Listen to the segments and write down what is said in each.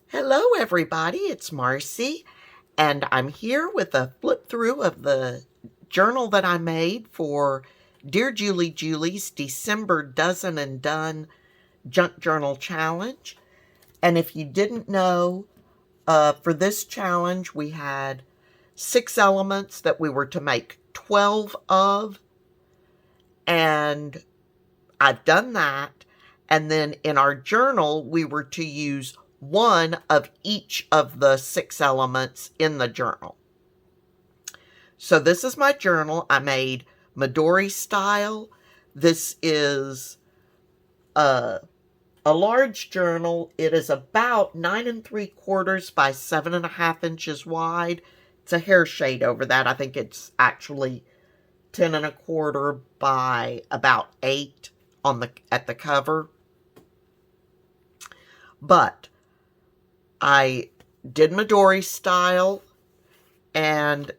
Hello everybody, it's Marcy, and I'm here with a flip through of the journal that I made for Dearjuliejulie December Dozen and Done Junk Journal Challenge. And if you didn't know, for this challenge we had 6 elements that we were to make 12 of, and I've done that. And then in our journal, we were to use one of each of the 6 elements in the journal. So this is my journal. I made Midori style. This is a large journal. It is about 9 3/4 by 7.5 inches wide. It's a hair shade over that. I think it's actually 10 1/4 by about 8 at the cover. But I did Midori style and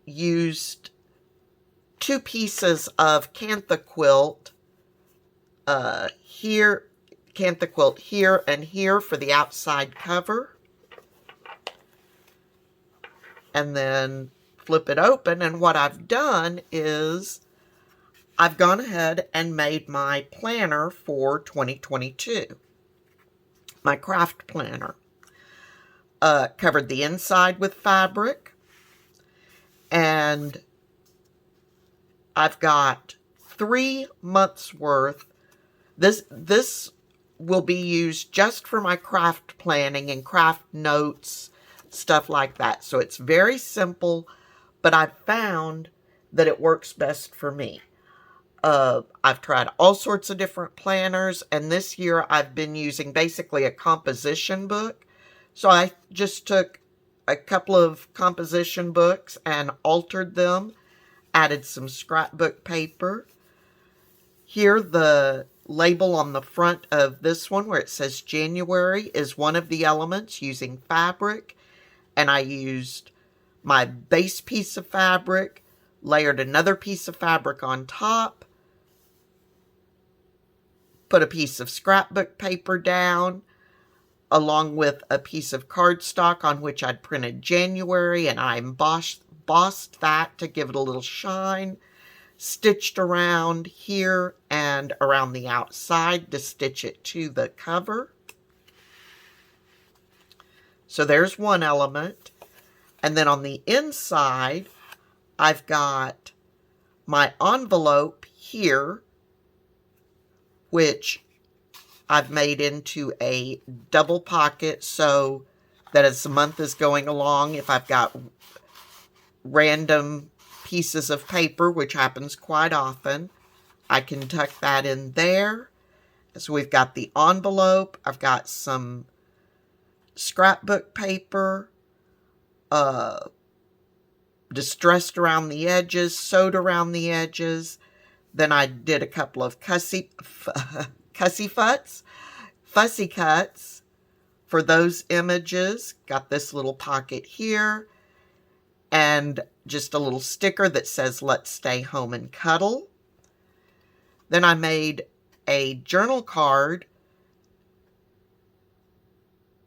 used 2 pieces of Cantha quilt here and here for the outside cover. And then flip it open, and what I've done is I've gone ahead and made my planner for 2022. My craft planner. Covered the inside with fabric, and I've got 3 months worth. This will be used just for my craft planning and craft notes, stuff like that. So it's very simple, but I've found that it works best for me. I've tried all sorts of different planners, and this year I've been using basically a composition book. So I just took a couple of composition books and altered them, added some scrapbook paper. Here, the label on the front of this one where it says January is one of the elements using fabric, and I used my base piece of fabric, layered another piece of fabric on top, put a piece of scrapbook paper down, along with a piece of cardstock on which I'd printed January, and I embossed that to give it a little shine, stitched around here and around the outside to stitch it to the cover. So there's one element. And then on the inside, I've got my envelope here, which I've made into a double pocket so that as the month is going along, if I've got random pieces of paper, which happens quite often, I can tuck that in there. So we've got the envelope, I've got some scrapbook paper, distressed around the edges, sewed around the edges. Then I did a couple of fussy cuts for those images. Got this little pocket here, and just a little sticker that says, "Let's stay home and cuddle." Then I made a journal card.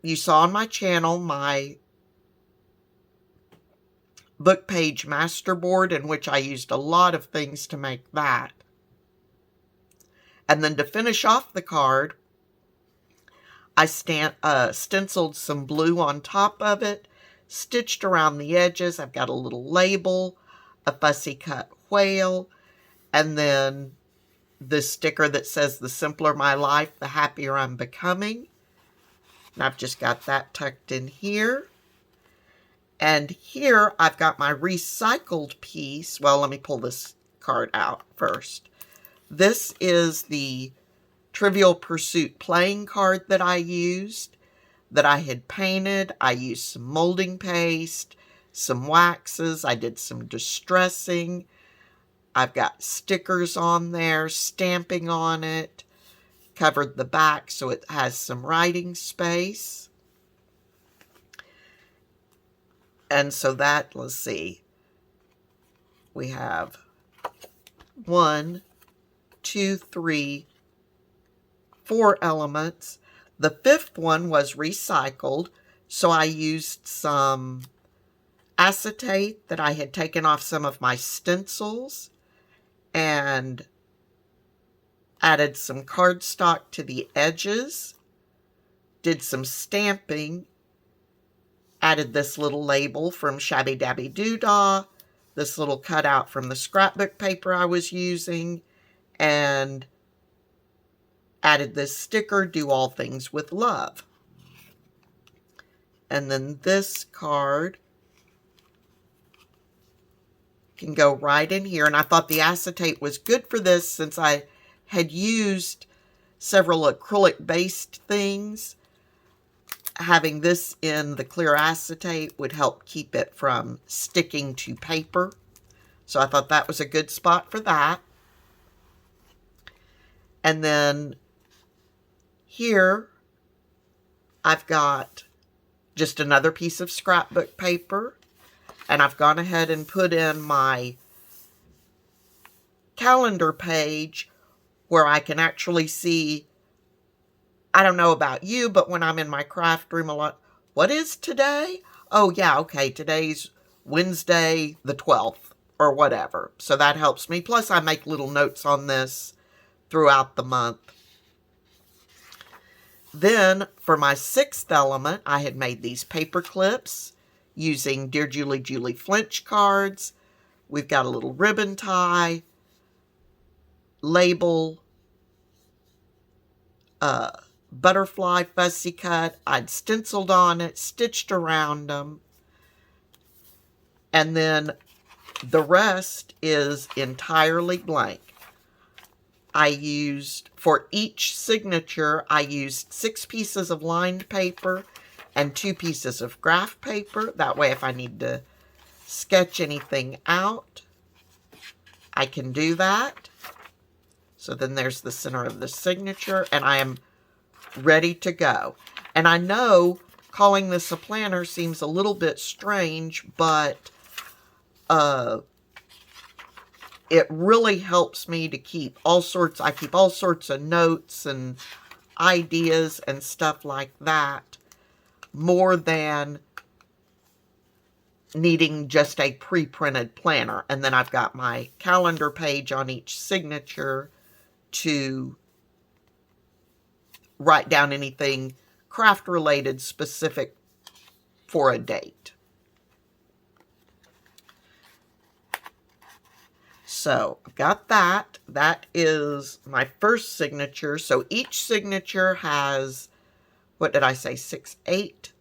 You saw on my channel my book page masterboard, in which I used a lot of things to make that. And then to finish off the card, I stenciled some blue on top of it, stitched around the edges. I've got a little label, a fussy cut whale, and then this sticker that says, "The simpler my life, the happier I'm becoming." And I've just got that tucked in here. And here I've got my recycled piece. Well, let me pull this card out first. This is the Trivial Pursuit playing card that I used, that I had painted. I used some molding paste, some waxes. I did some distressing. I've got stickers on there, stamping on it, covered the back so it has some writing space. And so that, let's see, we have 1, 2, 3, 4 elements. The fifth one was recycled, so I used some acetate that I had taken off some of my stencils and added some cardstock to the edges, did some stamping, added this little label from Shabby Dabby Doodah, this little cutout from the scrapbook paper I was using, and added this sticker, Do All Things with Love. And then this card can go right in here. And I thought the acetate was good for this since I had used several acrylic-based things. Having this in the clear acetate would help keep it from sticking to paper. So I thought that was a good spot for that. And then here I've got just another piece of scrapbook paper. And I've gone ahead and put in my calendar page where I can actually see, I don't know about you, but when I'm in my craft room a lot, what is today? Oh yeah, okay, today's Wednesday the 12th or whatever. So that helps me. Plus I make little notes on this throughout the month. Then for my sixth element, I had made these paper clips using Dearjuliejulie Flinch cards. We've got a little ribbon tie, label, butterfly fussy cut. I'd stenciled on it, stitched around them. And then the rest is entirely blank. For each signature, I used 6 pieces of lined paper and 2 pieces of graph paper. That way, if I need to sketch anything out, I can do that. So then there's the center of the signature, and I am ready to go. And I know calling this a planner seems a little bit strange, but it really helps me to keep I keep all sorts of notes and ideas and stuff like that, more than needing just a pre-printed planner. And then I've got my calendar page on each signature to write down anything craft related specific for a date. So I've got that. That is my first signature. So each signature has, what did I say, 8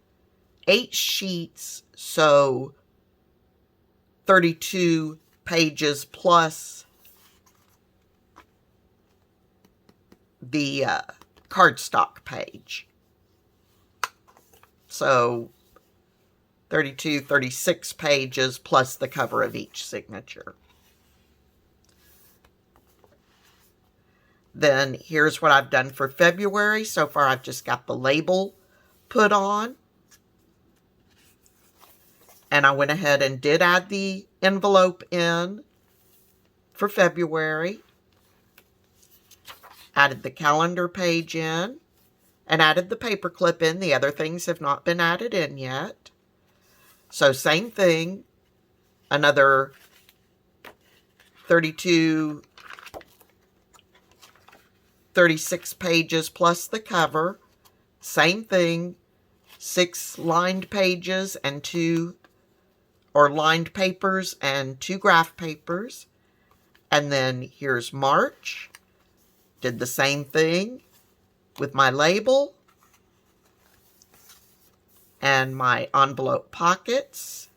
sheets. So 32 pages plus the cardstock page. So 32, 36 pages plus the cover of each signature. Then here's what I've done for February. So far I've just got the label put on. And I went ahead and did add the envelope in for February. Added the calendar page in. And added the paper clip in. The other things have not been added in yet. So same thing. Another 32, 36 pages plus the cover. Same thing. 6 lined pages and 2 lined papers and 2 graph papers. And then here's March. Did the same thing with my label and my envelope pockets,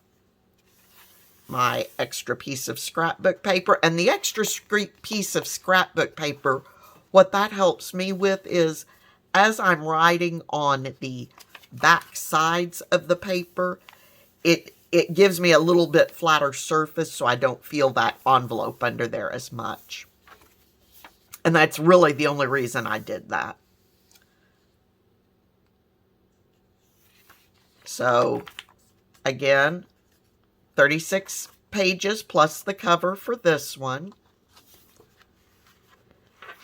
my extra piece of scrapbook paper. And the extra piece of scrapbook paper, what that helps me with is, as I'm writing on the back sides of the paper, it gives me a little bit flatter surface so I don't feel that envelope under there as much. And that's really the only reason I did that. So, again, 36 pages plus the cover for this one.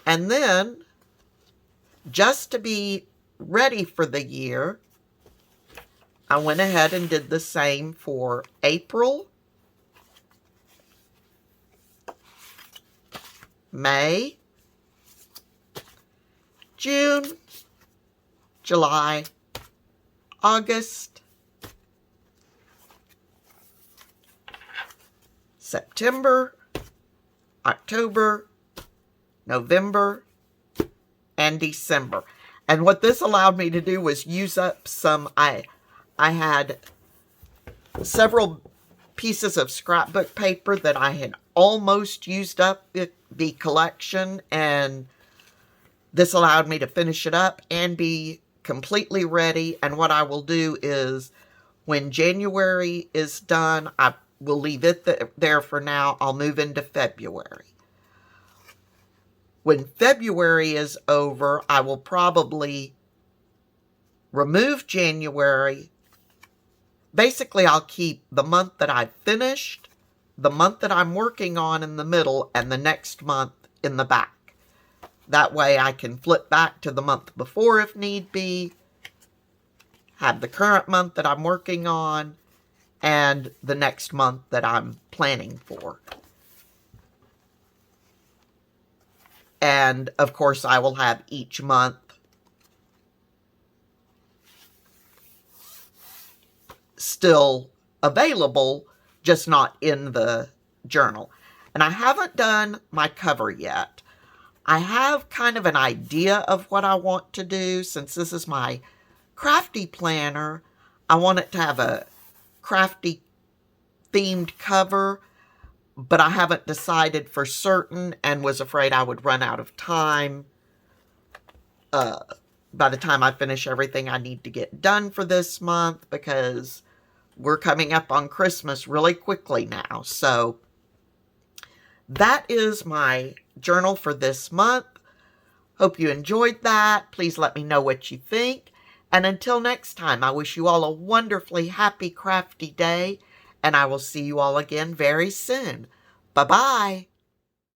And then, just to be ready for the year, I went ahead and did the same for April, May, June, July, August, September, October, November, and December. And what this allowed me to do was use up some, I had several pieces of scrapbook paper that I had almost used up the collection, and this allowed me to finish it up and be completely ready. And what I will do is, when January is done, I will leave it there for now. I'll move into February. When February is over, I will probably remove January. Basically, I'll keep the month that I've finished, the month that I'm working on in the middle, and the next month in the back. That way I can flip back to the month before if need be, have the current month that I'm working on, and the next month that I'm planning for. And, of course, I will have each month still available, just not in the journal. And I haven't done my cover yet. I have kind of an idea of what I want to do. Since this is my Crafty planner, I want it to have a Crafty themed cover, but I haven't decided for certain and was afraid I would run out of time by the time I finish everything I need to get done for this month, because we're coming up on Christmas really quickly now. So that is my journal for this month. Hope you enjoyed that. Please let me know what you think. And until next time, I wish you all a wonderfully happy crafty day, and I will see you all again very soon. Bye-bye.